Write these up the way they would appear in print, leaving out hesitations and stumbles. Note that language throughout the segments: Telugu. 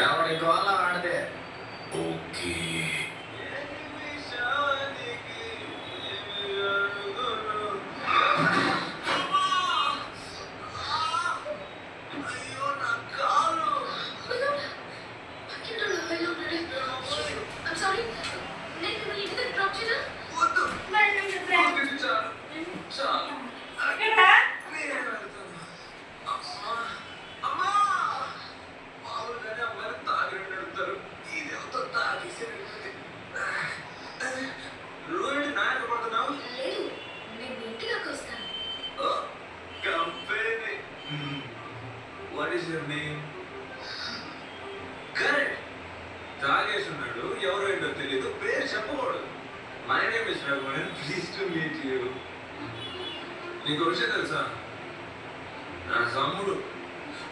ఎవడి గోల ఆడదే. Okay. What is your name? Correct. తాగేసున్నాడు, ఎవరో ఏంటో తెలియదు, పేరు చెప్పకూడదు. My name is Raghuvaran, please to meet you. నీకు విషయం తెలుసా? నా తమ్ముడు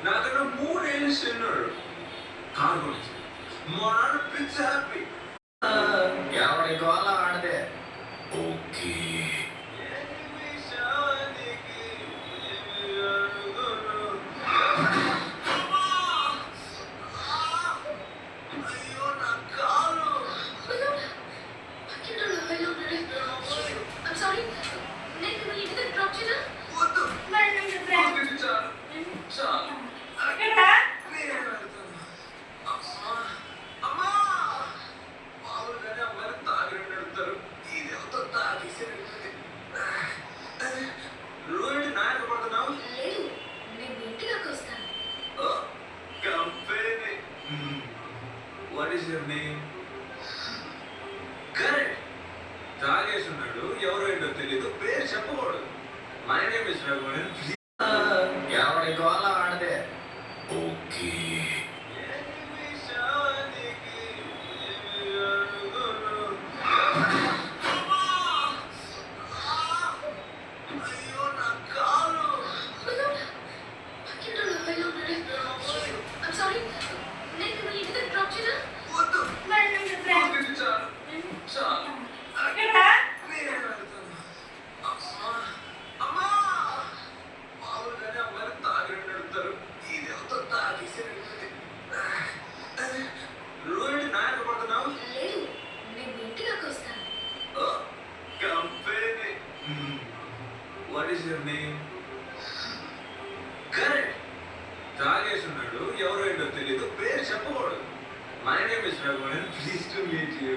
నాకన్నా 3 ఏళ్ళు చిన్నాడు. కారు కొనిచ్చి మా నాన్న పిచ్చి హ్యాపీ. ఎవడి గోల ఆడదే. Okay. What is your name? Correct. తాగేసున్నాడు, ఎవరో ఏంటో తెలియదు, పేరు చెప్పకూడదు. My name is Raghuvaran, please. ఎవడి గోల ఆడదే. Okay. What is your name? Correct. తాగేసున్నాడు, ఎవరో ఏంటో తెలియదు, పేరు చెప్పకూడదు. My name is Raghuvaran, please to meet you.